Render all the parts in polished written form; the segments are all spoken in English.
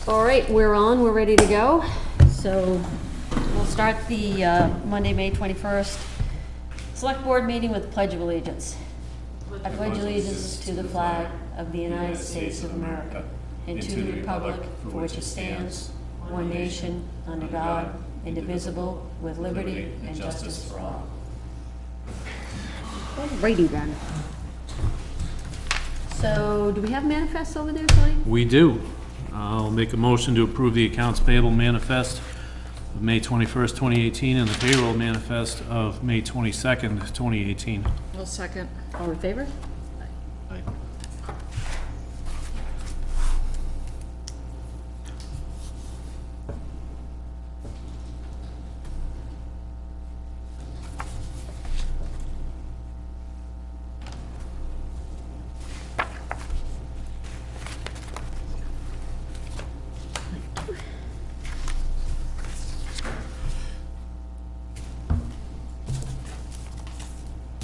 All right, we're ready to go. So we'll start the Monday, May 21st Select Board meeting with Pledge of Allegiance. I pledge allegiance to the flag of the United States of America and to the republic for which it stands, one nation, under God, indivisible, with liberty and justice for all. Alrighty then. So, do we have manifests over there, Tony? We do. I'll make a motion to approve the accounts payable manifest of May 21st, 2018, and the payroll manifest of May 22nd, 2018. I'll second. All in favor? Aye.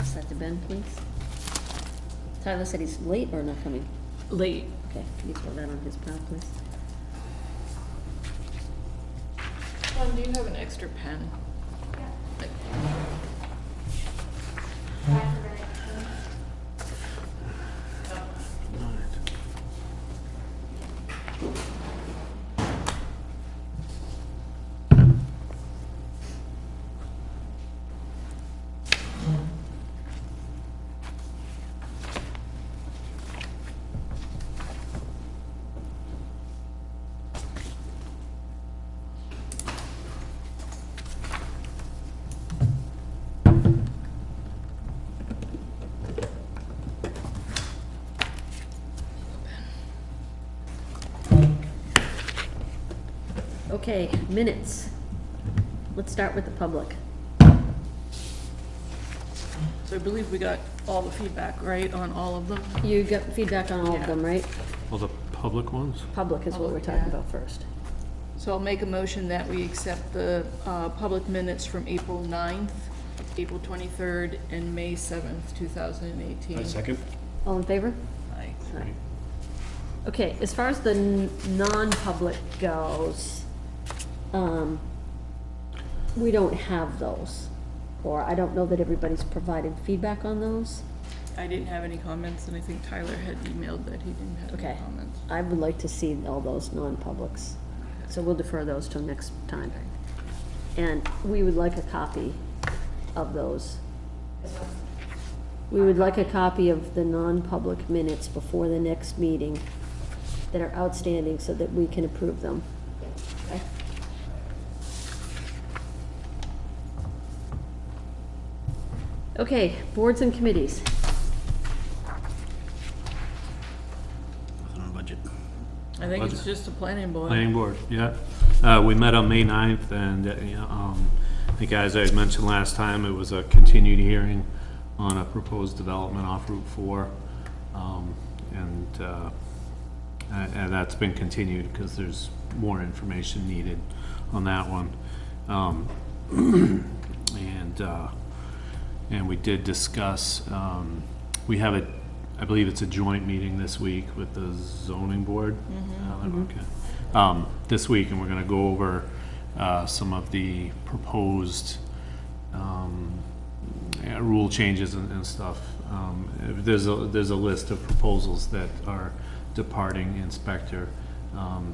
Set to Ben, please. Tyler said he's late or not coming? Late. Okay, can you throw that on his pile, please? John, do you have an extra pen? Like, Okay, minutes. Let's start with the public. So I believe we got all the feedback, right, on all of them? You got feedback on all of them, right? All the public ones? Public is what we're talking about first. So I'll make a motion that we accept the public minutes from April 9th, April 23rd, and May 7th, 2018. Second. All in favor? Aye. Aye. Okay, as far as the non-public goes, we don't have those. Or I don't know that everybody's provided feedback on those. I didn't have any comments, and I think Tyler had emailed that he didn't have Okay. any comments. I would like to see all those non-publics. So we'll defer those till next time. And we would like a copy of those. We would like a copy of the non-public minutes before the next meeting that are outstanding so that we can approve them. Okay? Okay, boards and committees. Nothing on budget. I think it's Budget. just a planning board. Planning board, yeah. We met on May 9th, and, I think as I had mentioned last time, it was a continued hearing on a proposed development off Route 4. And that's been continued because there's more information needed on that one. And we did discuss, we have a, I believe it's a joint meeting this week with the zoning board. Okay. This week, and we're gonna go over some of the proposed rule changes and stuff. There's a list of proposals that our departing inspector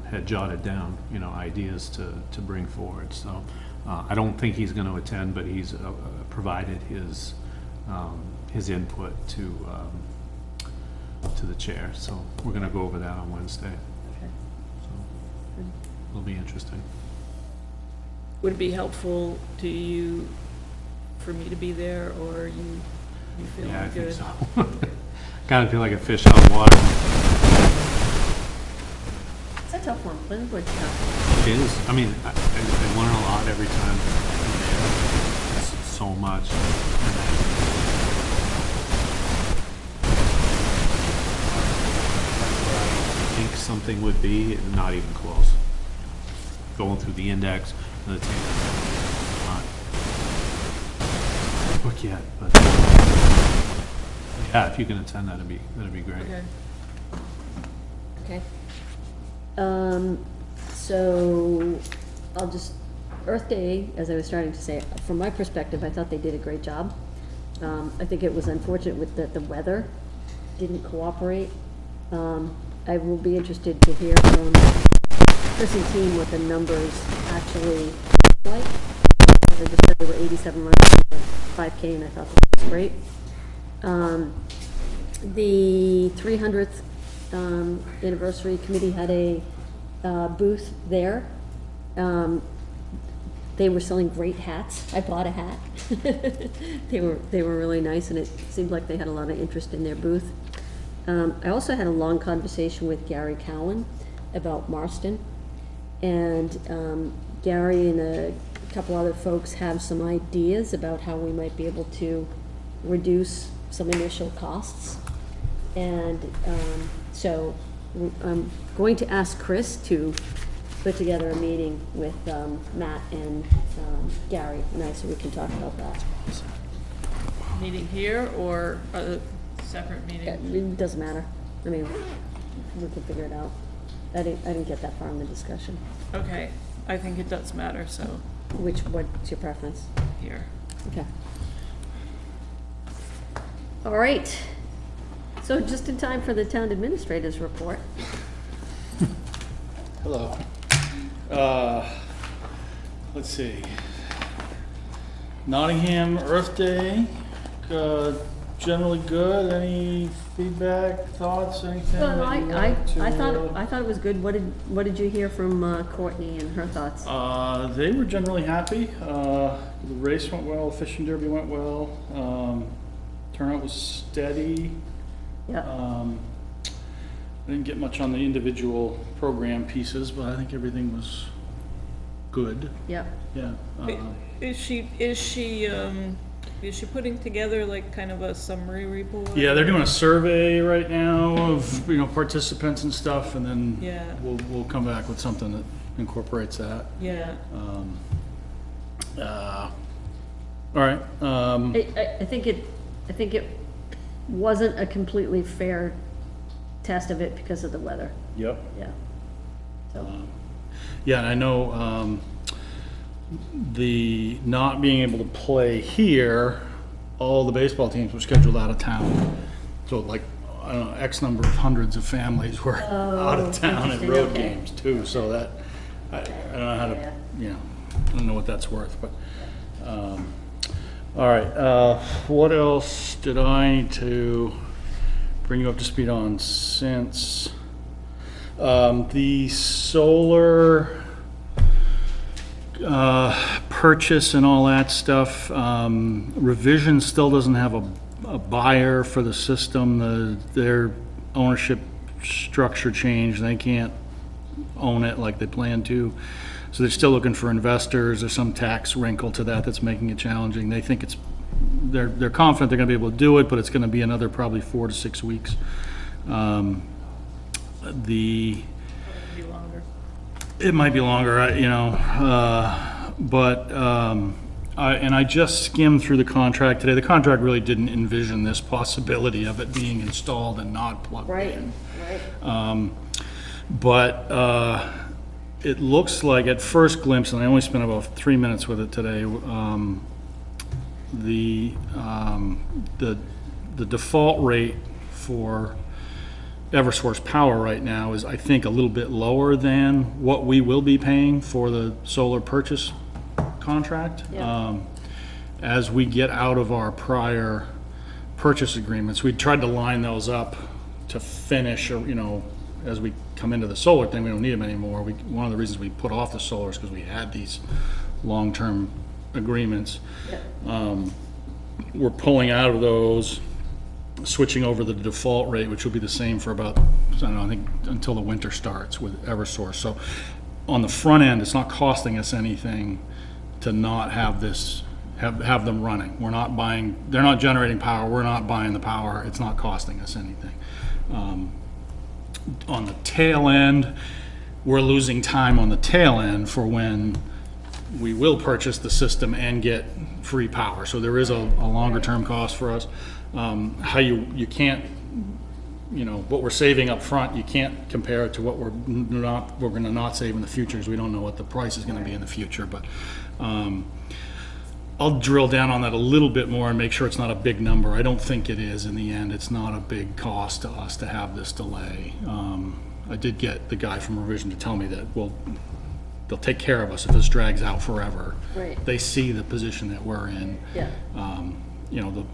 had jotted down, ideas to bring forward. So I don't think he's going to attend, but he's provided his input to the chair. So we're going to go over that on Wednesday. Okay. So it'll be interesting. Would it be helpful to you for me to be there, or you feel Yeah, I good? think so. Kind of feel like a fish out of water. It's a tough one. Planning board's tough. It is. I mean, I learn a lot every time. It's so much. I think something would be not even close. Going through the index and the table. Not book yet, but yeah, if you can attend, that'd be great. Okay. Okay. So I'll just, Earth Day, as I was starting to say, from my perspective, I thought they did a great job. I think it was unfortunate that the weather didn't cooperate. I will be interested to hear from Chris and team what the numbers actually look like. They just said there were 87 runs for 5K, and I thought that was great. The 300th anniversary committee had a booth there. They were selling great hats. I bought a hat. They were really nice, and it seemed like they had a lot of interest in their booth. I also had a long conversation with Gary Cowan about Marston, and Gary and a couple other folks have some ideas about how we might be able to reduce some initial costs. And so I'm going to ask Chris to put together a meeting with Matt and Gary and I, so we can talk about that. Meeting here or a separate meeting? It doesn't matter. I mean, we can figure it out. I didn't get that far in the discussion. Okay, I think it does matter, so What's your preference? here. Okay. All right. So just in time for the town administrator's report. Hello. Let's see. Nottingham Earth Day, generally good. Any feedback, thoughts, anything? Well, that you'd I like to, thought it was good. What did you hear from Courtney and her thoughts? They were generally happy. The race went well, the fishing derby went well. Turnout was steady. Yeah. I didn't get much on the individual program pieces, but I think everything was good. Yeah. Yeah. Is she putting together like kind of a summary report? Yeah, they're doing a survey right now of, participants and stuff, and then Yeah. we'll come back with something that incorporates that. Yeah. All right. I think it wasn't a completely fair test of it because of the weather. Yep. Yeah. So. Yeah, and I know the not being able to play here, all the baseball teams were scheduled out of town. So like, I don't know, X number of hundreds of families were out of town at interesting, road okay. games too. So that, I don't know how to, I don't know what that's worth, but, all right. What else did I need to bring you up to speed on since the solar purchase and all that stuff? Revision still doesn't have a buyer for the system. Their ownership structure changed. They can't own it like they plan to. So they're still looking for investors. There's some tax wrinkle to that that's making it challenging. They think they're confident they're going to be able to do it, but it's going to be another probably 4 to 6 weeks. It might be longer, but I just skimmed through the contract today. The contract really didn't envision this possibility of it being installed and not plugged in. Right. But it looks like at first glimpse, and I only spent about 3 minutes with it today, the default rate for Eversource Power right now is, I think, a little bit lower than what we will be paying for the solar purchase contract. Yeah. As we get out of our prior purchase agreements, we tried to line those up to finish, as we come into the solar thing, we don't need them anymore. One of the reasons we put off the solar is because we had these long-term agreements. Yeah. We're pulling out of those, switching over the default rate, which will be the same for about, I think until the winter starts with Eversource. So on the front end, it's not costing us anything to not have this, have them running. We're not buying, they're not generating power, we're not buying the power, it's not costing us anything. On the tail end, we're losing time on the tail end for when we will purchase the system and get free power. So there is a longer term cost for us. How you can't you know, what we're saving up front, you can't compare it to what we're gonna not save in the future, because we don't know what the price is gonna be in the future, but, I'll drill down on that a little bit more and make sure it's not a big number. I don't think it is in the end. It's not a big cost to us to have this delay. I did get the guy from Revision to tell me that, well, they'll take care of us if this drags out forever. Right. They see the position that we're in. Yeah. You know,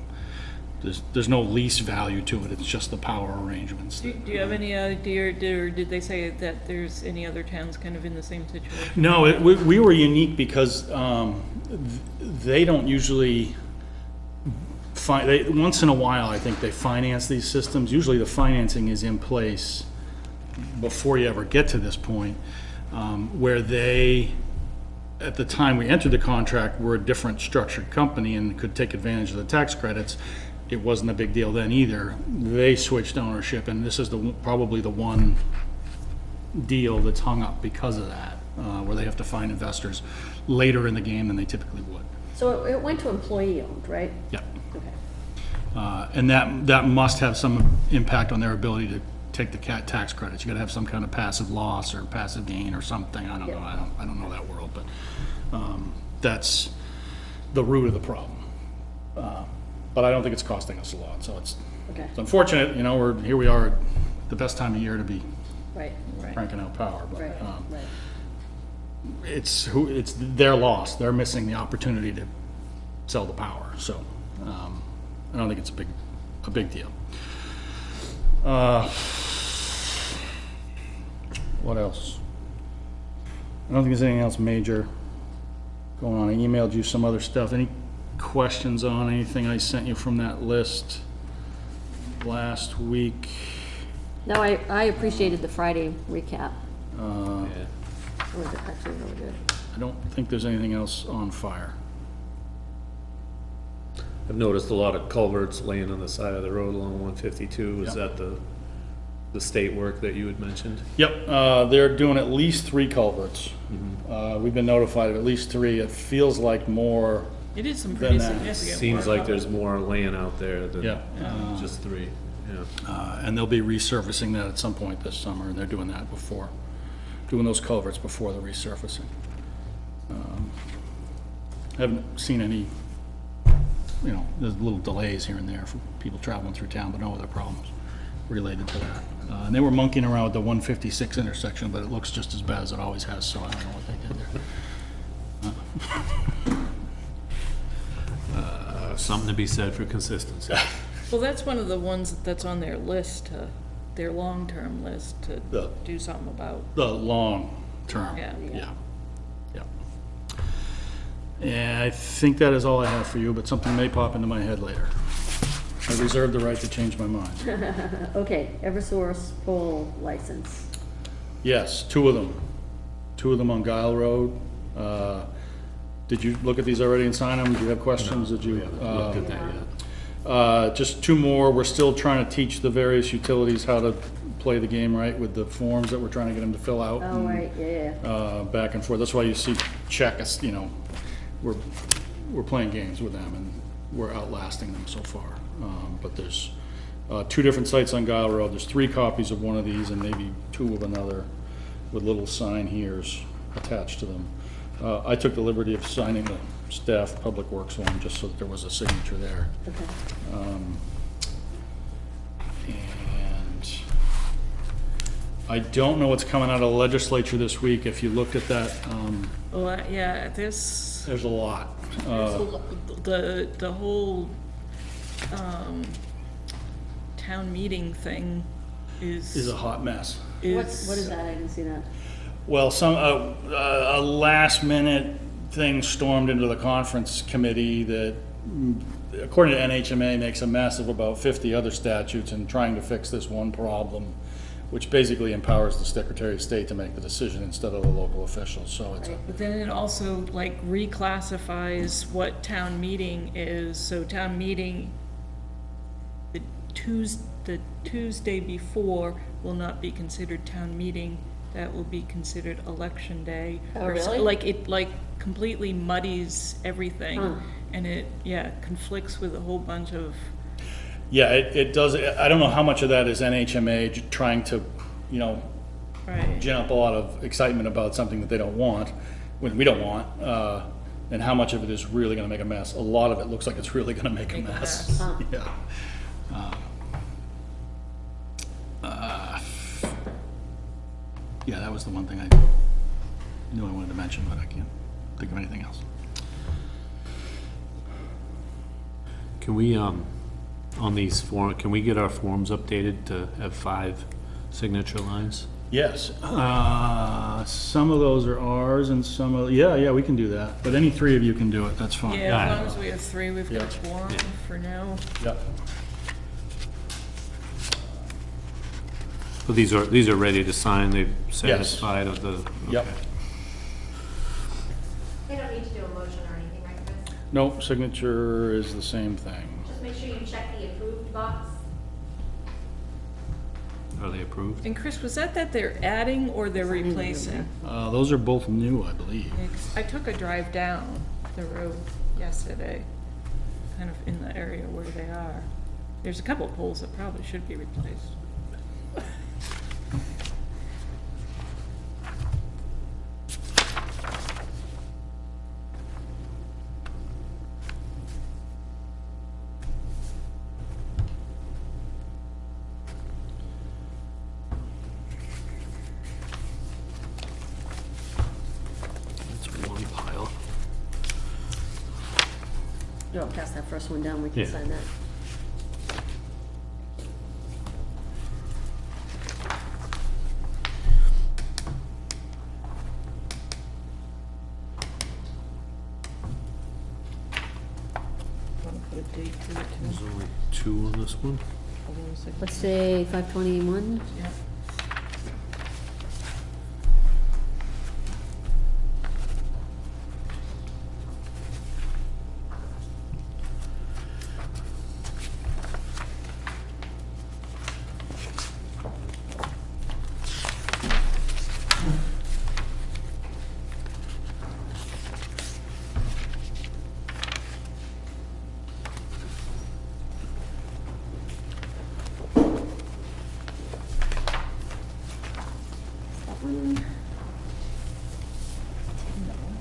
there's no lease value to it, it's just the power arrangements. Do you have any idea, or did they say that there's any other towns kind of in the same situation? No, we were unique because they don't usually, once in a while, I think they finance these systems. Usually the financing is in place before you ever get to this point, where they, at the time we entered the contract, were a different structured company and could take advantage of the tax credits. It wasn't a big deal then either. They switched ownership, and this is probably the one deal that's hung up because of that, where they have to find investors later in the game than they typically would. So it went to employee-owned, right? Yeah. Okay. And that must have some impact on their ability to take the tax credits. You gotta have some kind of passive loss or passive gain or something. I don't know. I don't know that world, but that's the root of the problem. But I don't think it's costing us a lot, so it's Okay. unfortunate, you know, here we are at the best time of year to be Right. cranking out power, but Right. Right. it's their loss. They're missing the opportunity to sell the power, so I don't think it's a big deal. What else? I don't think there's anything else major going on. I emailed you some other stuff. Any questions on anything I sent you from that list last week? No, I appreciated the Friday recap. Yeah. It was actually really good. I don't think there's anything else on fire. I've noticed a lot of culverts laying on the side of the road along 152. Is Yep. that the state work that you had mentioned? Yep, they're doing at least 3 culverts. We've been notified of at least 3. It feels like more. It is some pretty Then that significant Seems work. like there's more laying out there than Yeah. just 3. Yeah. And they'll be resurfacing that at some point this summer, and they're doing that doing those culverts before the resurfacing. Haven't seen any, you know, there's little delays here and there for people traveling through town, but no other problems related to that. And they were monkeying around with the 156 intersection, but it looks just as bad as it always has, so I don't know what they did there. Something to be said for consistency. Well, that's one of the ones that's on their list, their long-term list The- to do something about. The long term. Yeah. Yeah. And I think that is all I have for you, but something may pop into my head later. I reserve the right to change my mind. Okay, Eversource poll license. Yes, 2 of them. 2 of them on Guile Road. Did you look at these already and sign them? Do you have questions? Did you? Looked at that yet. Just 2 more. We're still trying to teach the various utilities how to play the game right with the forms that we're trying to get them to fill out. Oh, right, yeah. Back and forth. That's why you see check, you know, we're playing games with them and we're outlasting them so far. But there's 2 different sites on Guile Road. There's 3 copies of one of these and maybe 2 of another with little sign here's attached to them. I took the liberty of signing the staff Public Works one just so that there was a signature there. Okay. And I don't know what's coming out of the legislature this week. If you looked at that, Well, yeah, this, there's a lot. the whole, town meeting thing Is a hot mess. What is that? I didn't see that. Well, a last minute thing stormed into the conference committee that, according to NHMA, makes a mess of about 50 other statutes and trying to fix this one problem, which basically empowers the Secretary of State to make the decision instead of the local officials, so it's, But then it also like reclassifies what town meeting is, so town meeting, the Tuesday before will not be considered town meeting, that will be considered election day. Oh, or so- really? Like, it like completely muddies everything, Huh. and it, conflicts with a whole bunch of, Yeah, it does, I don't know how much of that is NHMA trying to, you know, Right. gin up a lot of excitement about something that they don't want, when we don't want, and how much of it is really gonna make a mess. A lot of it looks like it's really gonna make a Make a mess. mess. Huh. Yeah. Yeah, that was the one thing I knew I wanted to mention, but I can't think of anything else. Can we, on these can we get our forms updated to have 5 signature lines? Yes, some of those are ours and some of, yeah, we can do that, but any 3 of you can do it, that's fine. Yeah, Yeah. as long as we have 3, we've got Yeah. quorum Yeah. for now. Yep. So these are ready to sign, they've satisfied of the? Yep. okay. They don't need to do a motion or anything, right, Chris? Nope, signature is the same thing. Just make sure you check the approved box. Are they approved? And Chris, was that they're adding or they're replacing? Those are both new, I believe. I took a drive down the road yesterday, kind of in the area where they are. There's a couple of poles that probably should be replaced. That's one pile. I'll pass that first one down, we can Yeah. sign that. Want to put a date to it There's too? only 2 on this one. Otherwise I- Let's say 521. Yeah. That one.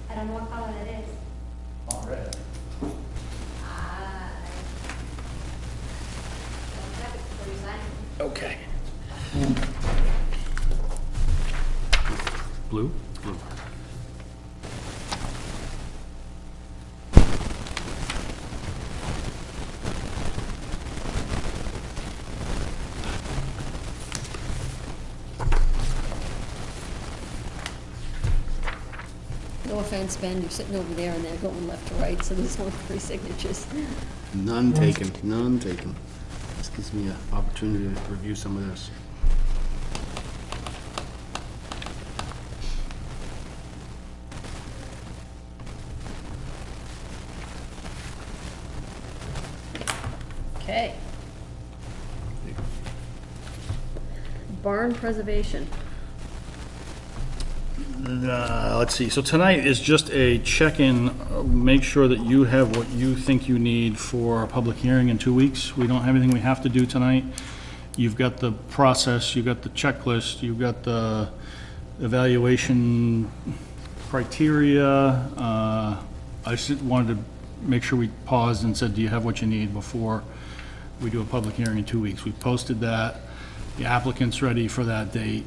I don't know what color it is. All right. Ah. Don't check it before you sign it. Okay. Blue? Blue. No offense, Ben, you're sitting over there and they're going left to right, so there's only 3 signatures. None taken, none taken. This gives me an opportunity to review some of this. Okay. Barn preservation. Let's see, so tonight is just a check-in, make sure that you have what you think you need for a public hearing in 2 weeks. We don't have anything we have to do tonight. You've got the process, you've got the checklist, you've got the evaluation criteria. I just wanted to make sure we paused and said, do you have what you need before we do a public hearing in 2 weeks? We posted that, the applicant's ready for that date.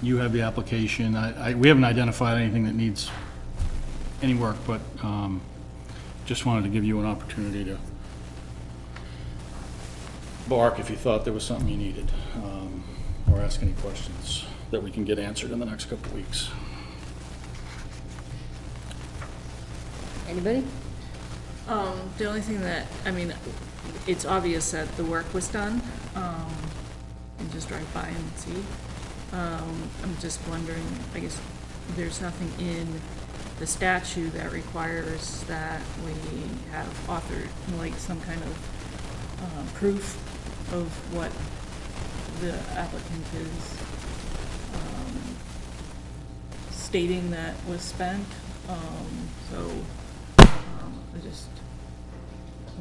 You have the application. We haven't identified anything that needs any work, but just wanted to give you an opportunity to bark if you thought there was something you needed, or ask any questions that we can get answered in the next couple of weeks. Anybody? The only thing that, I mean, it's obvious that the work was done, and just drive by and see. I'm just wondering, I guess, there's nothing in the statute that requires that we have authored, like, some kind of, proof of what the applicant is stating that was spent, so I'm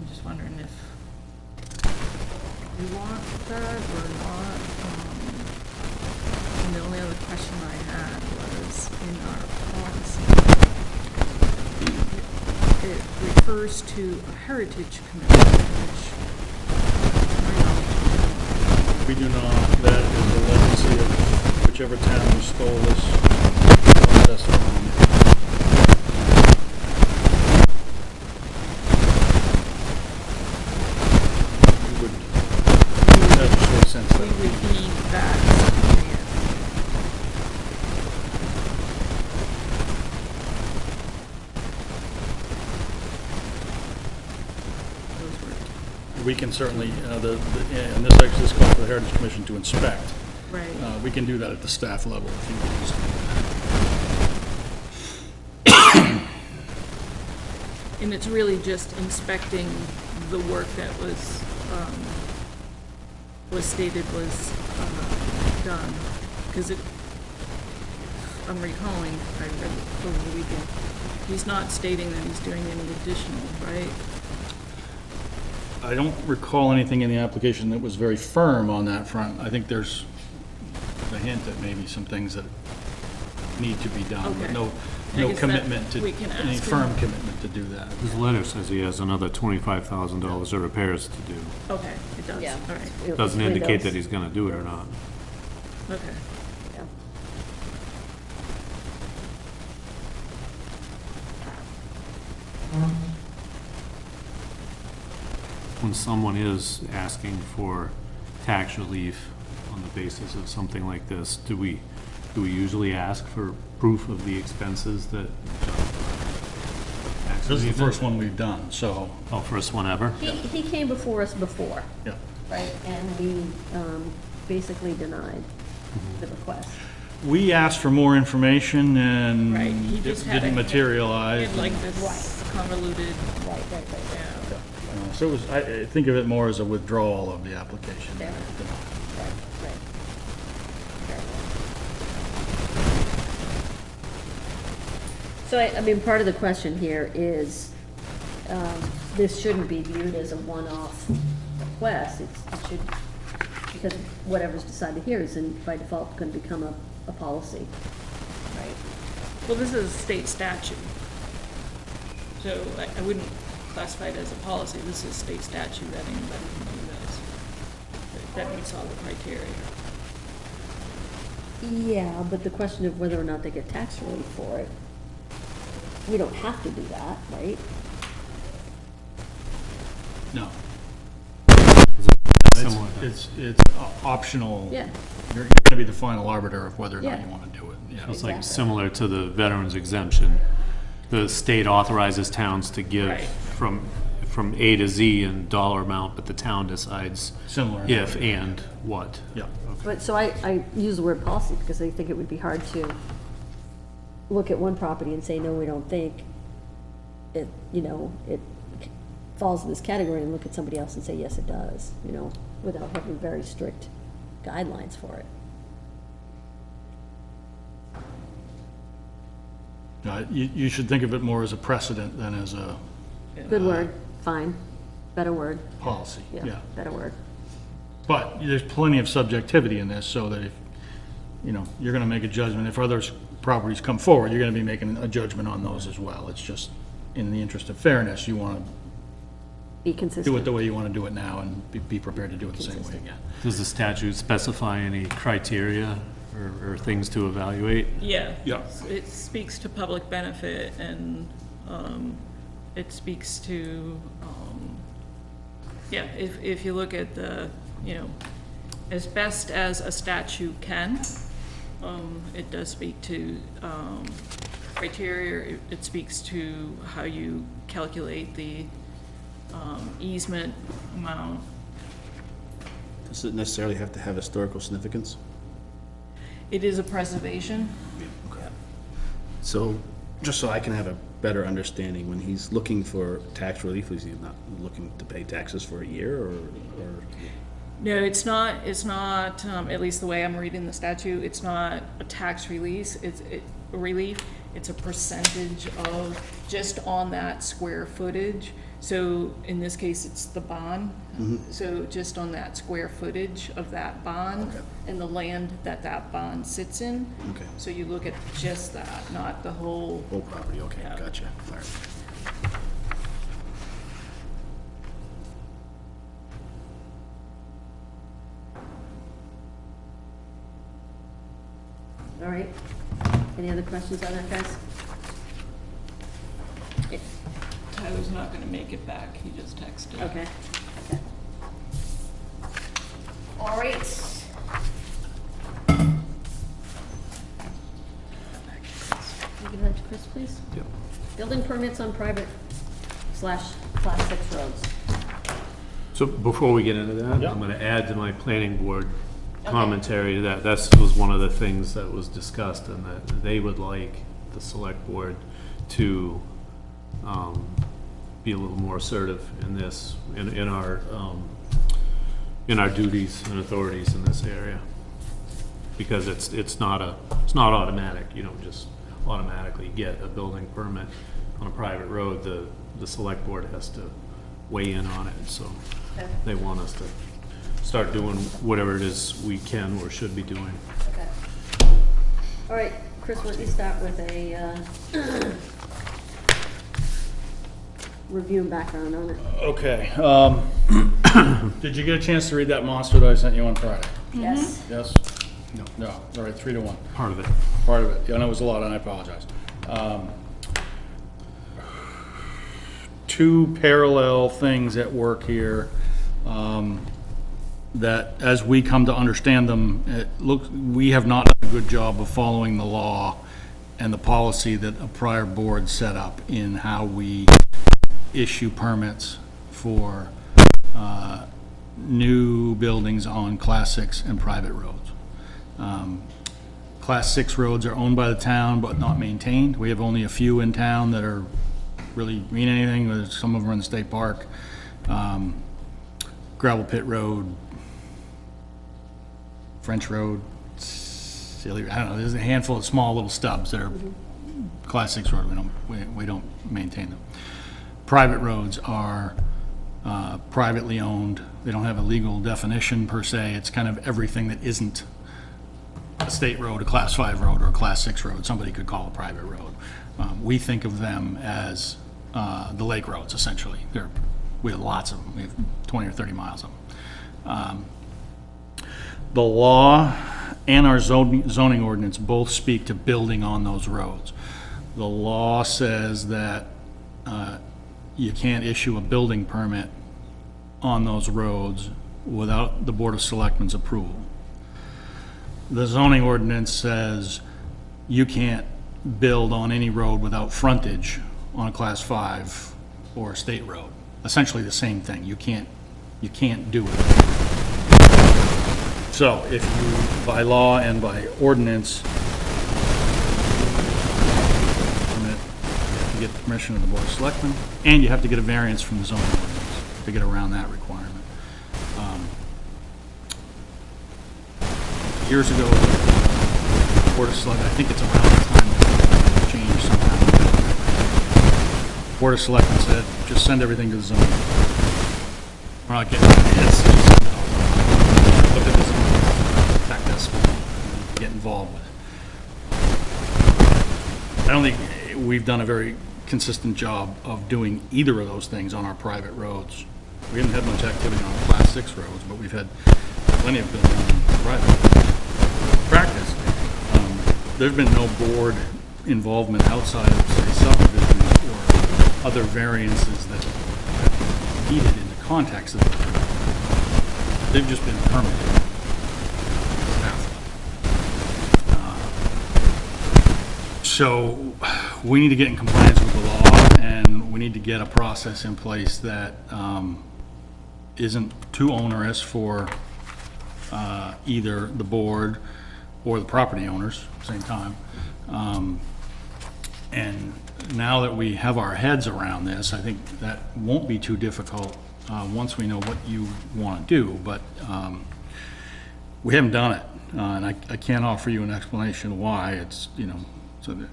just wondering if we want that or not. And the only other question I had was in our policy, it refers to a heritage commission, which We do not, that is the legacy of whichever town who stole this process from. We would, that would make sense, we that would would be, need that. Those were, we can certainly, and this actually is called for the Heritage Commission to inspect. right. We can do that at the staff level if you want us to. And it's really just inspecting the work that was stated was done. Because I'm recalling, I read it over the weekend, he's not stating that he's doing any additional, right? I don't recall anything in the application that was very firm on that front. I think there's a hint at maybe some things that need to be done, but Okay. no I guess that commitment to, we can any ask him. firm commitment to do that. His letter says he has another $25,000 of repairs to do. Okay, it does, Yeah. all right, It- Doesn't indicate windows. that he's gonna do it or not. okay. Yeah. When someone is asking for tax relief on the basis of something like this, do we usually ask for proof of the expenses that? tax This is the relief first one we've done, so, Oh, first one ever? He came before us before, yeah. right, and we basically denied the request. We asked for more information and Right, he it just had didn't a- materialize. It's like this convoluted, Right. yeah. So it was, I think of it more as a withdrawal of the application. Yeah. Right. So, I mean, part of the question here is, this shouldn't be viewed as a one-off request. It should, because whatever's decided here is by default going to become a policy, right? Well, this is a state statute. So I wouldn't classify it as a policy, this is state statute that anybody can do this. That meets all the criteria. Yeah, but the question of whether or not they get tax relief for it, we don't have to do that, right? No. Similar. It's optional. Yeah. You're gonna be the final arbiter of whether or not Yeah. you wanna do it, yeah. It's like Exactly. similar to the veterans exemption. The state authorizes towns to give Right. from A to Z in dollar amount, but the town decides Similar. if and what. Yeah. But, so I use the word policy because I think it would be hard to look at one property and say, no, we don't think it, it falls in this category, and look at somebody else and say, yes, it does, without having very strict guidelines for it. You should think of it more as a precedent than as a Good word, fine, better word, policy, yeah, yeah. better word. But there's plenty of subjectivity in this, so that if, you're gonna make a judgment, if others properties come forward, you're gonna be making a judgment on those as well. It's just, in the interest of fairness, you wanna Be do it consistent. the way you wanna do it now and be prepared to do it the same way Consistent. again. Does the statute specify any criteria or things to evaluate? Yeah. Yeah. It speaks to public benefit and, it speaks to, yeah, if you look at the, as best as a statute can, it does speak to, criteria, it speaks to how you calculate the, easement amount. Does it necessarily have to have historical significance? It is a preservation. So, just so I can have a better understanding, when he's looking for tax relief, is he not looking to pay taxes for a year, or No, it's not, at least the way I'm reading the statute, it's not a tax release, relief, it's a percentage of just on that square footage. So in this case, it's the bond, so just on that square footage of that bond and the land that that bond sits in. Okay. So you look at just that, not the whole. Whole property, okay, Yeah. gotcha. All right. All right. Any other questions on that, guys? Tyler's not gonna make it back, he just texted. Okay. Okay. All right. Can you give that to Chris, please? Yep. Building permits on private / class 6 roads. So before we get into that, Yep. I'm gonna add to my planning board commentary that that was one of the things that was discussed, and that they would like the select board to be a little more assertive in this, in our duties and authorities in this area. Because it's not automatic, you don't just automatically get a building permit on a private road. The select board has to weigh in on it, so Okay. they want us to start doing whatever it is we can or should be doing. Okay. All right, Chris, why don't you start with a review and background on it? Okay, did you get a chance to read that monster that I sent you on Friday? Yes. Yes? No. All right, 3-1. Part of it. Part of it. Yeah, I know it was a lot, and I apologize. Two parallel things at work here, that as we come to understand them, we have not done a good job of following the law and the policy that a prior board set up in how we issue permits for new buildings on Class 6 and private roads. Class 6 roads are owned by the town but not maintained. We have only a few in town that are really mean anything. Some of them are in the state park. Gravel Pit Road, French Road, Silly, I don't know, there's a handful of small little stubs that are Class 6 road. We don't maintain them. Private roads are privately owned. They don't have a legal definition per se. It's kind of everything that isn't a state road, a Class 5 road, or a Class 6 road. Somebody could call a private road. We think of them as the lake roads, essentially. We have lots of them. We have 20 or 30 miles of them. The law and our zoning ordinance both speak to building on those roads. The law says that you can't issue a building permit on those roads without the Board of Selectmen's approval. The zoning ordinance says you can't build on any road without frontage on a Class 5 or a state road. Essentially the same thing. You can't do it. So if you, by law and by ordinance, you have to get permission of the Board of Selectmen, and you have to get a variance from the zoning ordinance to get around that requirement. Years ago, the Board of Selectmen, I think it's around the time that it changed somehow. Board of Selectmen said, just send everything to the zoning. We're not getting this. Look at this. Back this. Get involved with it. I don't think we've done a very consistent job of doing either of those things on our private roads. We haven't had much activity on Class 6 roads, but we've had plenty of building on private practice. There's been no board involvement outside of, say, subdivisions or other variances that are needed in the context of the permit. They've just been permitted. So we need to get in compliance with the law, and we need to get a process in place that isn't too onerous for either the board or the property owners at the same time. And now that we have our heads around this, I think that won't be too difficult once we know what you want to do, but we haven't done it, and I can't offer you an explanation why. It's, you know, so that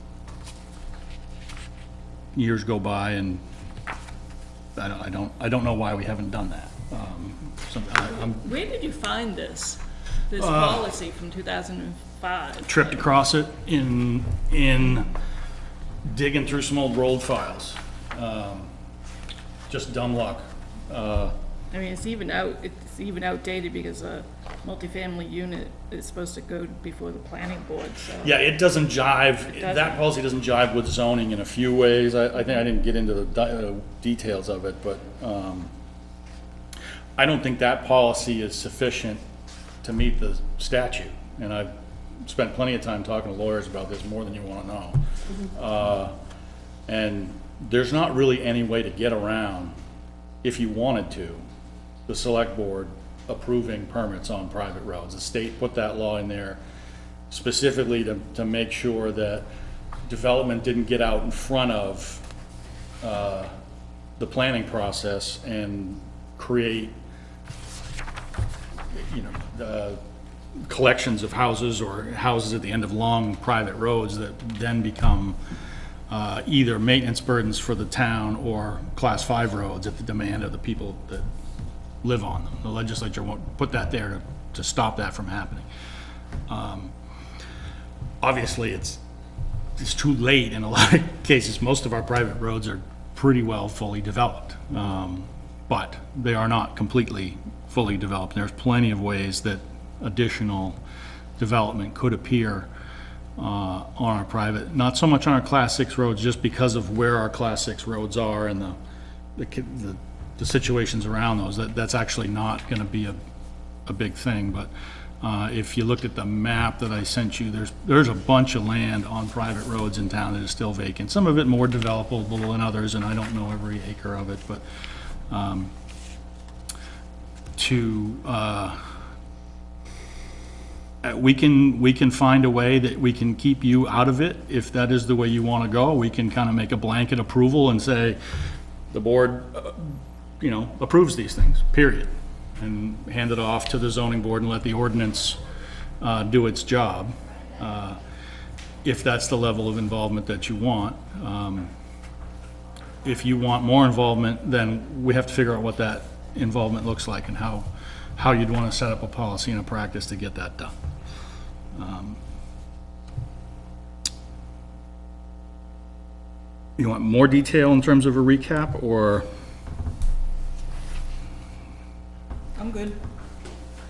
years go by, and I don't know why we haven't done that. So Where did you find this policy from 2005? tripped across it in digging through some old road files. Just dumb luck. I mean, it's even outdated because a multifamily unit is supposed to go before the planning board, so. Yeah, it doesn't jive, It doesn't. that policy doesn't jive with zoning in a few ways. I think I didn't get into the details of it, but I don't think that policy is sufficient to meet the statute. And I've spent plenty of time talking to lawyers about this, more than you want to know. And there's not really any way to get around, if you wanted to, the select board approving permits on private roads. The state put that law in there specifically to make sure that development didn't get out in front of the planning process and create, you know, collections of houses or houses at the end of long private roads that then become either maintenance burdens for the town or class 5 roads at the demand of the people that live on them. The legislature won't put that there to stop that from happening. Obviously, it's too late in a lot of cases. Most of our private roads are pretty well fully developed, but they are not completely fully developed. There's plenty of ways that additional development could appear on our private, not so much on our class 6 roads, just because of where our class 6 roads are and the situations around those. That's actually not going to be a big thing. But if you look at the map that I sent you, there's a bunch of land on private roads in town that is still vacant. Some of it more developable than others, and I don't know every acre of it, but we can find a way that we can keep you out of it. If that is the way you want to go, we can kind of make a blanket approval and say the board you know, approves these things, period, and hand it off to the zoning board and let the ordinance do its job, if that's the level of involvement that you want. If you want more involvement, then we have to figure out what that involvement looks like and how you'd want to set up a policy and a practice to get that done. You want more detail in terms of a recap, or? I'm good.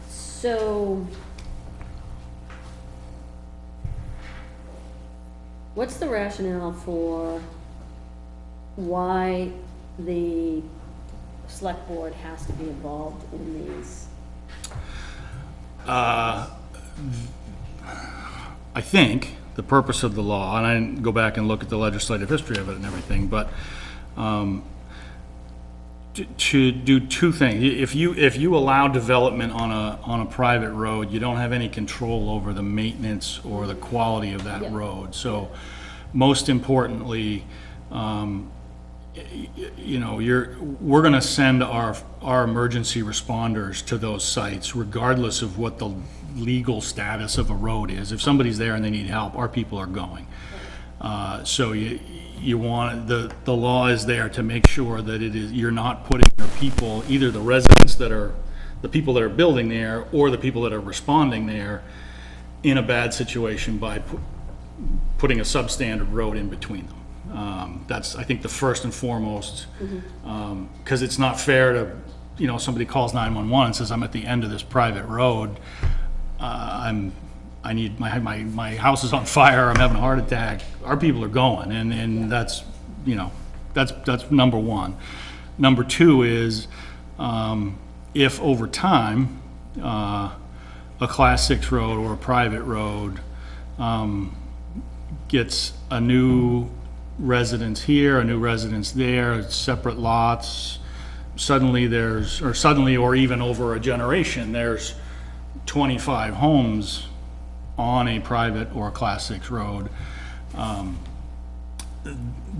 So, what's the rationale for why the select board has to be involved in these? I think the purpose of the law, and I didn't go back and look at the legislative history of it and everything, but to do two things. If you allow development on a private road, you don't have any control over the maintenance or the quality of that road. So most importantly, you know, we're going to send our emergency responders to those sites regardless of what the legal status of a road is. If somebody's there and they need help, our people are going. So you want, the law is there to make sure that you're not putting your people, either the residents that are, the people that are building there or the people that are responding there, in a bad situation by putting a substandard road in between them. That's, I think, the first and foremost, because it's not fair to, you know, somebody calls 911 and says, I'm at the end of this private road, I need, my house is on fire, I'm having a heart attack. Our people are going, and that's, you know, that's number one. Number two is, if over time, a class 6 road or a private road gets a new residence here, a new residence there, separate lots, suddenly or even over a generation, there's 25 homes on a private or a class 6 road,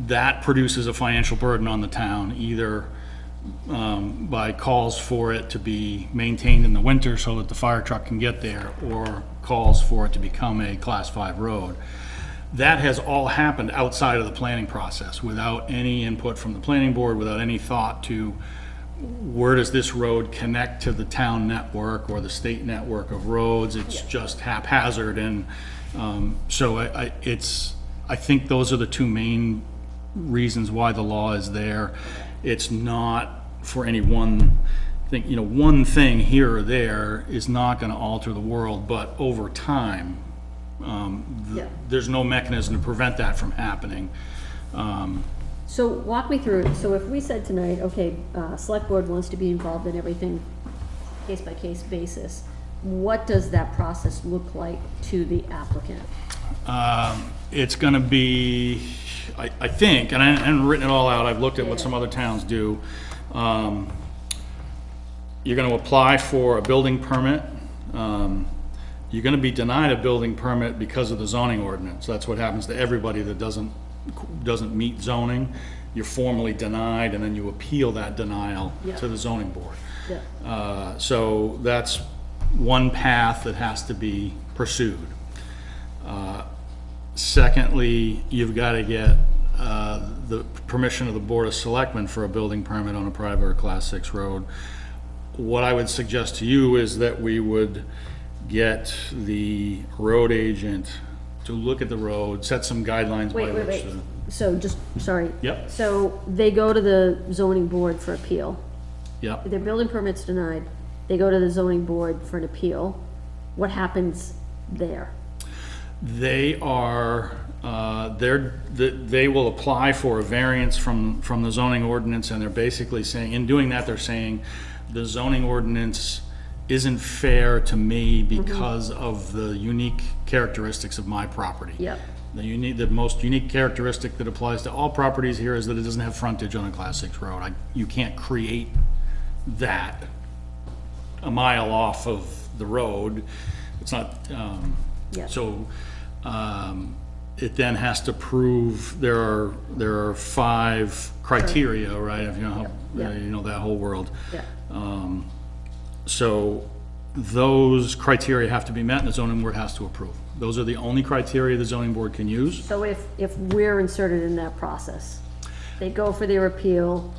that produces a financial burden on the town, either by calls for it to be maintained in the winter so that the fire truck can get there, or calls for it to become a Class 5 road. That has all happened outside of the planning process, without any input from the planning board, without any thought to where does this road connect to the town network or the state network of roads. It's just haphazard, and so I think those are the two main reasons why the law is there. It's not for any one thing, one thing here or there is not gonna alter the world, but over time, there's no mechanism to prevent that from happening. So walk me through it. So if we said tonight, okay, select board wants to be involved in everything case by case basis, what does that process look like to the applicant? It's gonna be, I think, and I haven't written it all out, I've looked at what some other towns do. You're gonna apply for a building permit. You're gonna be denied a building permit because of the zoning ordinance. That's what happens to everybody that doesn't meet zoning. You're formally denied, and then you appeal that denial to the zoning board. Yeah. So that's one path that has to be pursued. Secondly, you've got to get the permission of the Board of Selectmen for a building permit on a private or Class 6 road. What I would suggest to you is that we would get the road agent to look at the road, set some guidelines by which Wait. to... So just, sorry. Yep. So they go to the zoning board for appeal. Yep. Their building permit's denied. They go to the zoning board for an appeal. What happens there? They are, they will apply for a variance from the zoning ordinance, and they're basically saying, in doing that, they're saying the zoning ordinance isn't fair to me because of the unique characteristics of my property. Yep. The most unique characteristic that applies to all properties here is that it doesn't have frontage on a Class 6 road. You can't create that a mile off of the road. It's not, Yeah. so, it then has to prove, there are 5 criteria, right? If you know how, Yeah. you know that whole world. Yeah. So those criteria have to be met, and the zoning board has to approve. Those are the only criteria the zoning board can use. So if we're inserted in that process, they go for their appeal,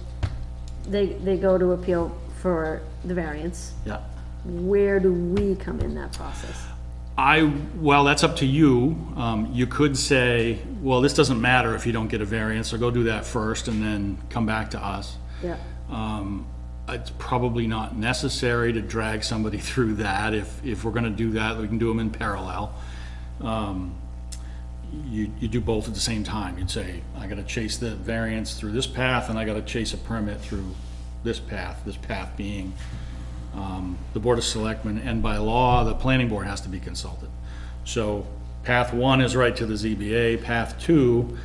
they go to appeal for the variance, Yeah. where do we come in that process? Well, that's up to you. You could say, well, this doesn't matter if you don't get a variance, so go do that first and then come back to us. Yeah. It's probably not necessary to drag somebody through that. If we're gonna do that, we can do them in parallel. You do both at the same time. You'd say, I gotta chase the variance through this path, and I gotta chase a permit through this path being the Board of Selectmen, and by law, the planning board has to be consulted. So path 1 is right to the ZBA, path 2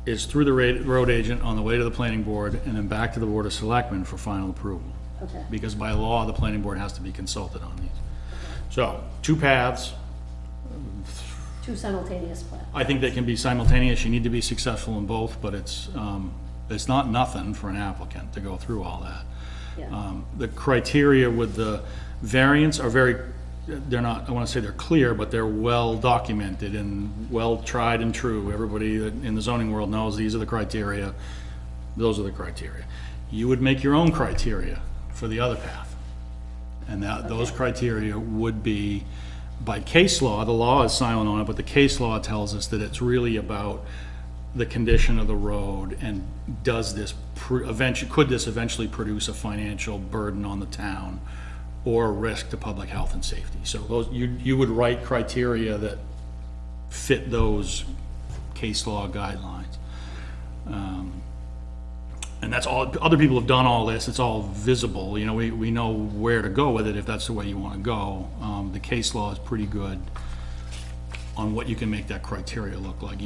is through the road agent on the way to the planning board, and then back to the Board of Selectmen for final approval. Okay. Because by law, the planning board has to be consulted on these. So, 2 paths. Two simultaneous plans. I think they can be simultaneous. You need to be successful in both, but it's not nothing for an applicant to go through all that. Yeah. The criteria with the variance are they're not, I want to say they're clear, but they're well documented and well tried and true. Everybody in the zoning world knows these are the criteria. Those are the criteria. You would make your own criteria for the other path. And those criteria would be, by case law, the law is silent on it, but the case law tells us that it's really about the condition of the road, and does this could this eventually produce a financial burden on the town or a risk to public health and safety. So those, you would write criteria that fit those case law guidelines. And that's all, other people have done all this, it's all visible, you know, we know where to go with it if that's the way you want to go. The case law is pretty good on what you can make that criteria look like.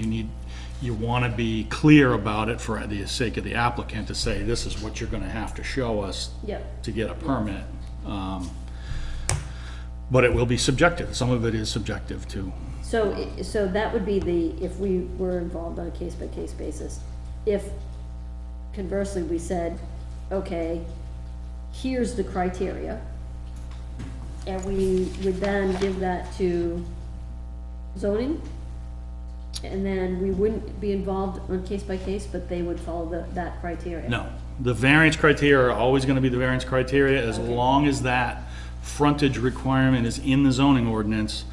You want to be clear about it for the sake of the applicant to say, this is what you're going to have to show us Yep. to get a permit. But it will be subjective. Some of it is subjective too. So that would be if we were involved on a case-by-case basis. If conversely we said, okay, here's the criteria. And we would then give that to zoning. And then we wouldn't be involved on case by case, but they would follow that criteria. No, the variance criteria are always gonna be the variance criteria, as long as that frontage requirement is in the zoning ordinance.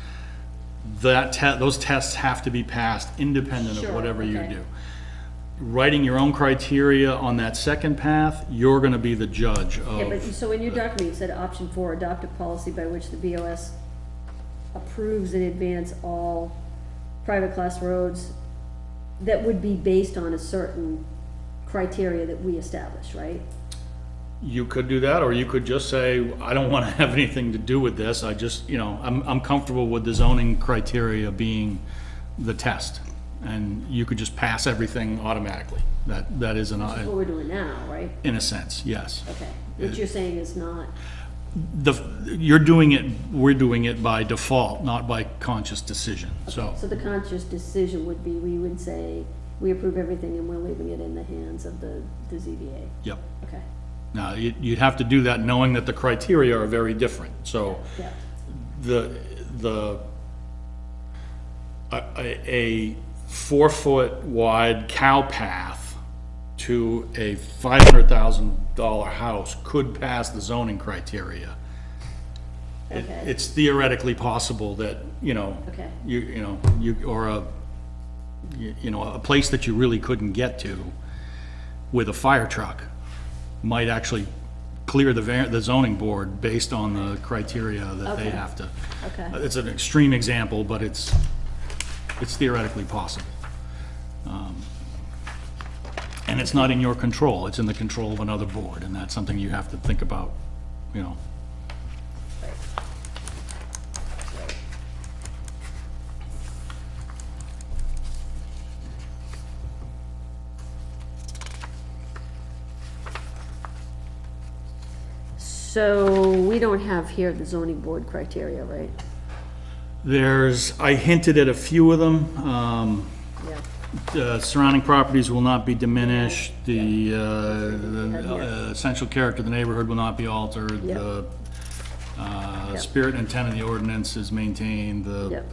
Those tests have to be passed independent of Sure, whatever you okay. do. Writing your own criteria on that second path, you're gonna be the judge Yeah, but, of, so in your document, you said option 4, adopt a policy by which the BOS approves in advance all private class roads that would be based on a certain criteria that we establish, right? you could do that, or you could just say, I don't wanna have anything to do with this, I just, I'm comfortable with the zoning criteria being the test. And you could just pass everything automatically. That is That's what we're doing now, right? in a sense, yes. Okay, what you're saying is not, We're doing it by default, not by conscious decision, so. so the conscious decision would be, we would say, we approve everything and we're leaving it in the hands of the ZBA. Yep. Okay, Now, you'd have to do that knowing that the criteria are very different, so yeah, a 4-foot wide cow path to a $500,000 house could pass the zoning criteria. okay. It's theoretically possible that, Okay. a place that you really couldn't get to with a fire truck might actually clear the zoning board based on the criteria that they Okay. have to. Okay. It's an extreme example, but it's theoretically possible. And it's not in your control, it's in the control of another board, and that's something you have to think about, So we don't have here the zoning board criteria, right? I hinted at a few of them. Yeah, Surrounding properties will not be diminished, the essential character of the neighborhood will not be altered, Yep. the Yep. spirit and intent of the ordinance is maintained, Yep.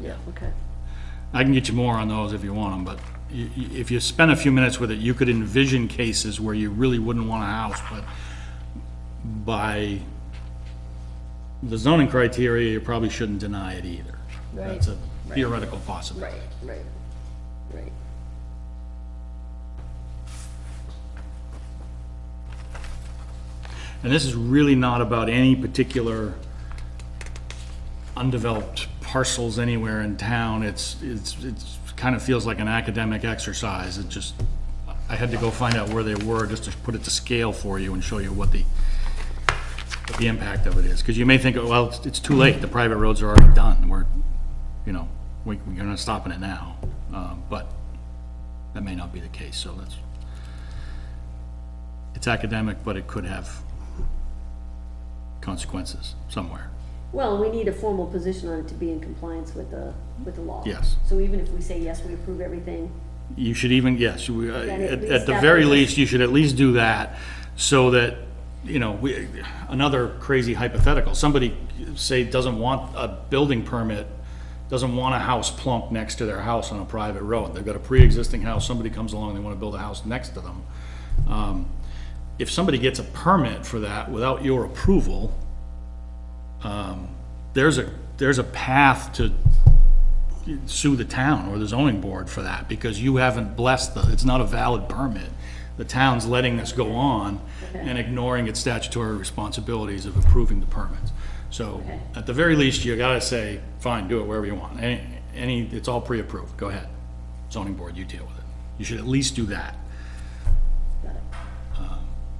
yeah, okay. I can get you more on those if you want them, but if you spend a few minutes with it, you could envision cases where you really wouldn't want a house, but by the zoning criteria, you probably shouldn't deny it either. Right, That's a theoretical possibility. Right. And this is really not about any particular undeveloped parcels anywhere in town. It's kind of feels like an academic exercise. I had to go find out where they were just to put it to scale for you and show you what the impact of it is. Because you may think, well, it's too late, the private roads are already done, we're not stopping it now. But that may not be the case, so it's academic, but it could have consequences somewhere. Well, we need a formal position on it to be in compliance with the law. Yes. So even if we say, yes, we approve everything, You should even, yes, at at least the that very was- least, you should at least do that, so that, another crazy hypothetical, somebody, say, doesn't want a building permit, doesn't want a house plunked next to their house on a private road, they've got a pre-existing house, somebody comes along, they wanna build a house next to them. If somebody gets a permit for that without your approval, there's a path to sue the town or the zoning board for that, because you haven't blessed it's not a valid permit. The town's letting this go on and ignoring its statutory responsibilities of approving the permits. So, Okay. at the very least, you gotta say, fine, do it wherever you want. It's all pre-approved, go ahead. Zoning board, you deal with it. You should at least do that. got it.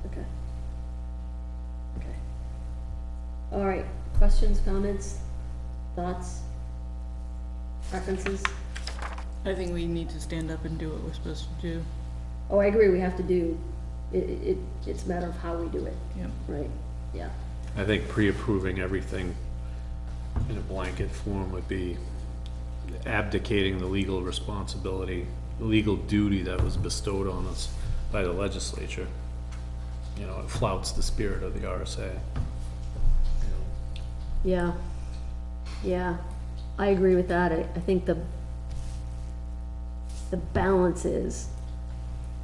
Okay. All right, questions, comments, thoughts, preferences? I think we need to stand up and do what we're supposed to do. Oh, I agree, we have to do, it's a matter of how we do it, Yep. right? Yeah, I think pre-approving everything in a blanket form would be abdicating the legal responsibility, the legal duty that was bestowed on us by the legislature. you know, it flouts the spirit of the RSA. Yeah, yeah, I agree with that. I think the balance is,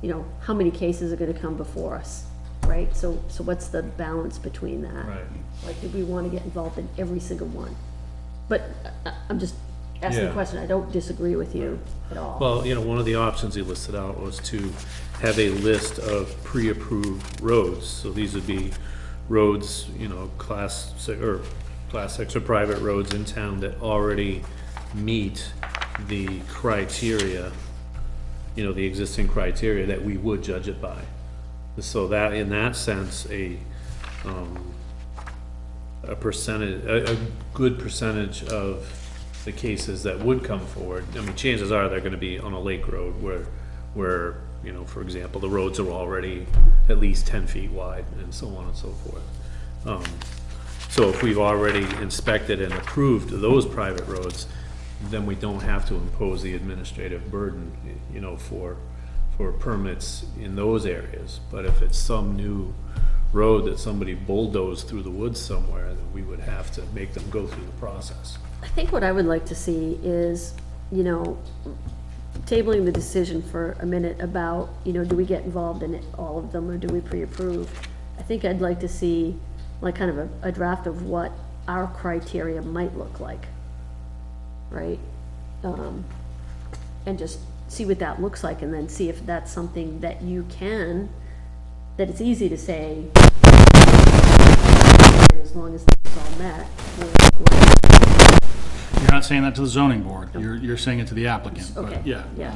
you know, how many cases are gonna come before us, right? So what's the balance between that? Right. Like, do we wanna get involved in every single one? But I'm just asking a Yeah. question, I don't disagree with you at all. Well, you know, one of the options he listed out was to have a list of pre-approved roads. So these would be roads, you know, class 6 or private roads in town that already meet the criteria, you know, the existing criteria that we would judge it by. So that, in that sense, a percentage, a good percentage of the cases that would come forward, I mean, chances are they're gonna be on a lake road where, you know, for example, the roads are already at least 10 feet wide and so on and so forth. So if we've already inspected and approved those private roads, then we don't have to impose the administrative burden, you know, for permits in those areas. But if it's some new road that somebody bulldozed through the woods somewhere, then we would have to make them go through the process. I think what I would like to see is, you know, tabling the decision for a minute about, you know, do we get involved in it, all of them, or do we pre-approve? I think I'd like to see, like, kind of a draft of what our criteria might look like, right? And just see what that looks like, and then see if that's something that you can, that it's easy to say, as long as it's all met, You're not saying that to the zoning board, you're saying it to the applicant, Okay, but yeah. yeah.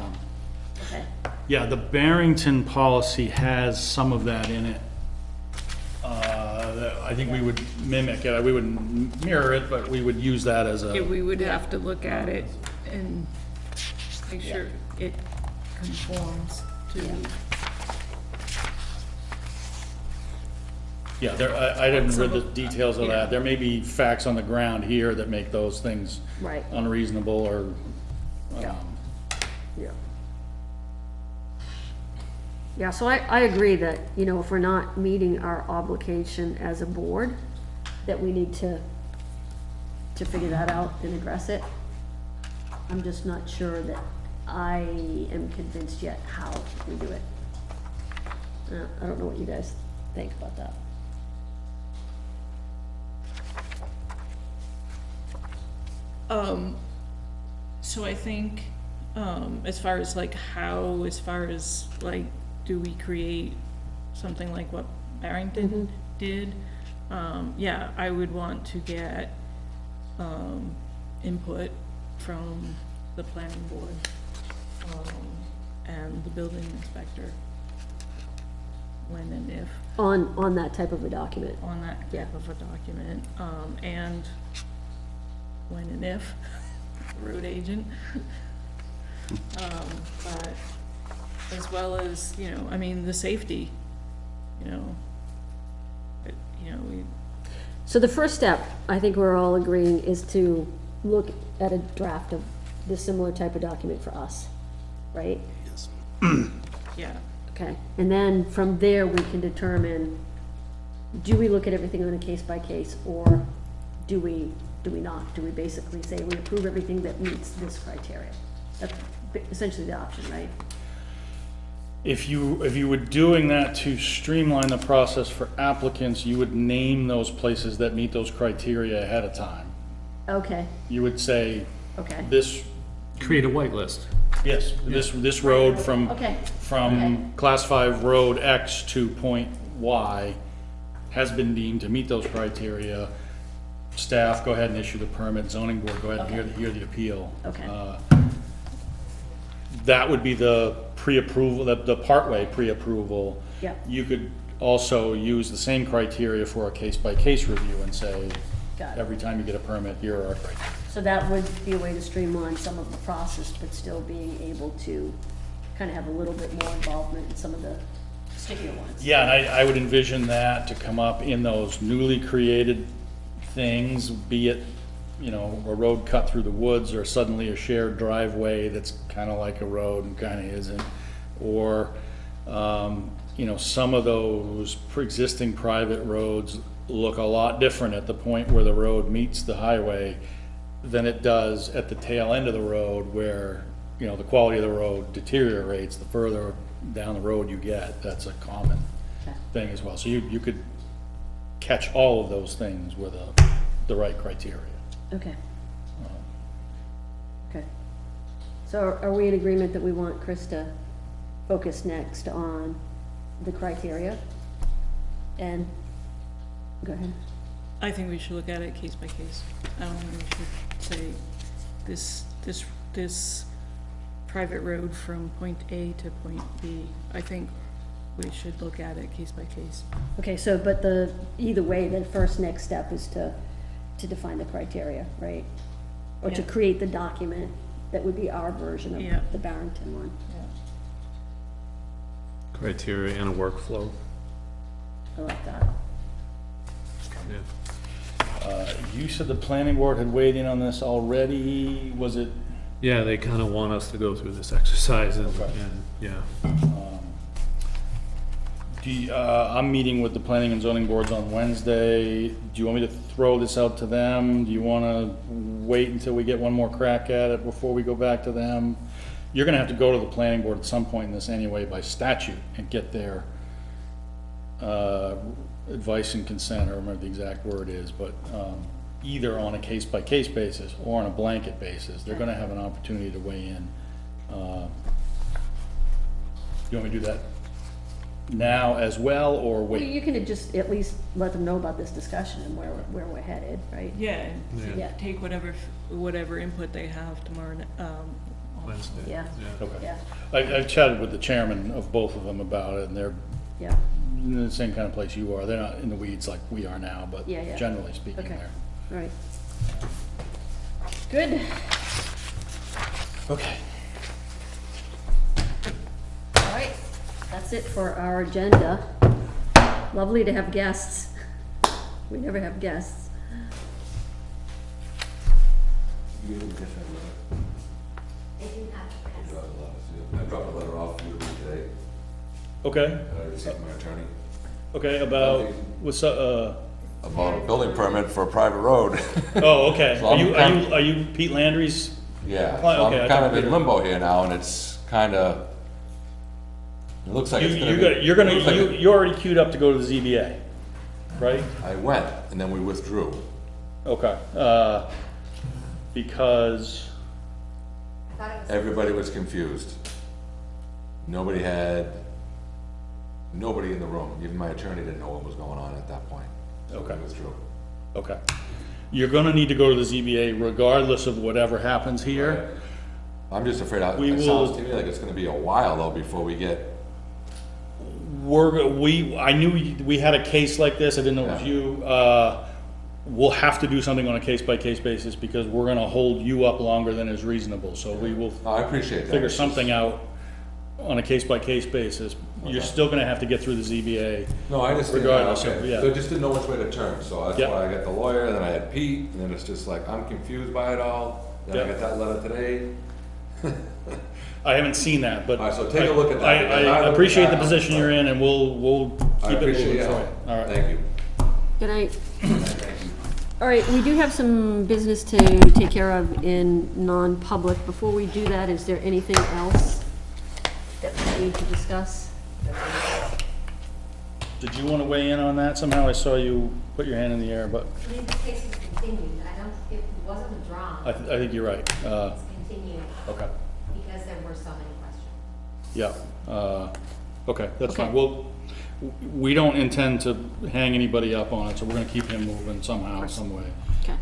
Okay, Yeah, the Barrington policy has some of that in it. That I think we would mimic it, we wouldn't mirror it, but we would use that as Okay, a, we would have to look at it and make sure it conforms to, yeah, there, I didn't read the details of that. There may be facts on the ground here that make those things right, unreasonable or, yeah. Yeah, so I agree that, you know, if we're not meeting our obligation as a board, that we need to figure that out and address it. I'm just not sure that I am convinced yet how we do it. I don't know what you guys think about that. so I think, as far as like how, as far as like, do we create something like what Barrington did? Yeah, I would want to get, input from the planning board, and the building inspector, when and if, On that type of a document. on that Yeah. type of a document, and when and if, the road agent. But as well as, you know, I mean, the safety, you know, we, So the first step, I think we're all agreeing, is to look at a draft of this similar type of document for us, right? Yes. yeah, Okay, and then from there, we can determine, do we look at everything on a case-by-case, or do we not? Do we basically say we approve everything that meets this criteria? That's essentially the option, right? if you were doing that to streamline the process for applicants, you would name those places that meet those criteria ahead of time. Okay, You would say, okay, this, Create a whitelist. yes, this road from, okay, from class 5 road X to point Y has been deemed to meet those criteria. Staff, go ahead and issue the permit, zoning board, go ahead and hear the appeal. okay, That would be the pre-approval, the partway pre-approval. yeah, You could also use the same criteria for a case-by-case review and say, got it. every time you get a permit, here are our criteria. So that would be a way to streamline some of the process, but still being able to kind of have a little bit more involvement in some of the stickier ones. Yeah, and I would envision that to come up in those newly created things, be it, you know, a road cut through the woods, or suddenly a shared driveway that's kind of like a road and kind of isn't, or some of those pre-existing private roads look a lot different at the point where the road meets the highway than it does at the tail end of the road where, the quality of the road deteriorates the further down the road you get. That's a common thing as well. So you could catch all of those things with the right criteria. Okay. Okay. So are we in agreement that we want Chris to focus next on the criteria? And, go ahead. I think we should look at it case by case. I don't think we should say this private road from point A to point B. I think we should look at it case by case. Okay, so, but either way, the first next step is to define the criteria, right? Or to Yeah. create the document that would be our version Yeah. of the Barrington one. Criteria and a workflow. I like that. Yeah. You said the planning board had weighed in on this already. Was it? Yeah, they kind of want us to go through this exercise and, Okay. yeah. I'm meeting with the planning and zoning boards on Wednesday. Do you want me to throw this out to them? Do you want to wait until we get one more crack at it before we go back to them? You're gonna have to go to the planning board at some point in this anyway by statute and get their advice and consent, I don't remember the exact word is, but either on a case-by-case basis or on a blanket basis, they're gonna have an opportunity to weigh in. You want me to do that now as well, or Well, wait? you can just at least let them know about this discussion and where we're headed, right? Yeah, and Yeah. take whatever input they have tomorrow, Wednesday. Yeah. Okay. Yeah, I've chatted with the chairman of both of them about it, and they're yeah, in the same kind of place you are. They're not in the weeds like we are now, but Yeah, yeah. generally speaking, Okay. they're. all right. Good. Okay. All right, that's it for our agenda. Lovely to have guests. We never have guests. They didn't have to pass. I dropped a letter off for you to read today. Okay, I received my attorney okay, about, what's, about a building permit for a private road. oh, okay. So Are I'm you, kind are you Pete Landry's? Yeah, Well, so okay, I I'm thought kind of we in were- limbo here now, and it's kind of, it looks like it's gonna You be. got, you're gonna, it looks like you're already queued up to go to the ZBA, right? I went, and then we withdrew. Okay, because, I thought it was. Everybody was confused. Nobody in the room, even my attorney didn't know what was going on at that point. So we Okay. withdrew. okay. You're gonna need to go to the ZBA regardless of whatever happens here. I'm just afraid, We it will- sounds to me like it's gonna be a while though before we get, I knew we had a case like this, I didn't know it was Yeah. you. We'll have to do something on a case-by-case basis because we're gonna hold you up longer than is reasonable, so we will no, I appreciate that. figure It's just- something out on a case-by-case basis. You're Okay. still gonna have to get through the ZBA. No, I just, Regardless of- okay, yeah. so I just didn't know which way to turn, so that's Yeah. why I got the lawyer, then I had Pete, and then it's just like, I'm confused by it all, then I Yeah. got that letter today. I haven't seen that, but. All right, so take a look at that, I because I looked appreciate at the that, position so- you're in, and we'll I keep it appreciate moving your for help. you. All right. Thank you. Good night. Thank you. All right, we do have some business to take care of in non-public. Before we do that, is there anything else that we need to discuss? Did you wanna weigh in on that? Somehow I saw you put your hand in the air, but I believe the case is continued. I don't, it wasn't withdrawn. I think you're right. It's continued Okay, because there were so many questions. yeah, okay, that's fine. Okay. We don't intend to hang anybody up on it, so we're gonna keep him moving somehow, some way. Okay,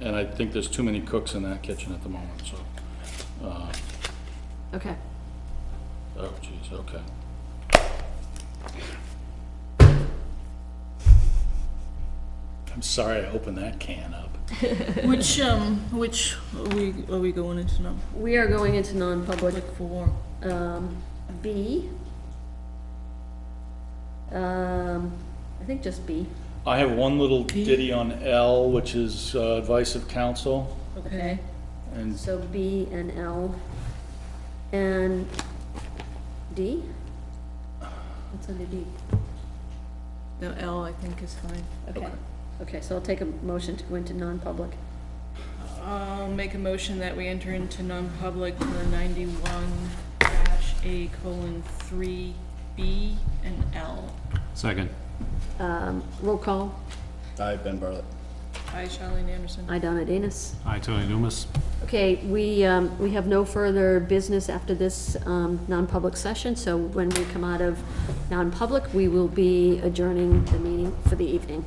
And I think there's too many cooks in that kitchen at the moment, so, okay. oh geez, okay. I'm sorry I opened that can up. Which are we going into now? We are going into non-public, Like for, B. I think just B. I have one little ditty on L, which is advice of counsel, okay, and So B and L. And D? What's under D? No, L, I think, is fine. Okay. Okay, so I'll take a motion to go into non-public. I'll make a motion that we enter into non-public for 91-A:3B and L. Second. Roll call. Aye, Ben Bartlett. Hi, Charlene Anderson. I, Donna Danus. Aye, Tony Dumas. Okay, we have no further business after this non-public session, so when we come out of non-public, we will be adjourning the meeting for the evening.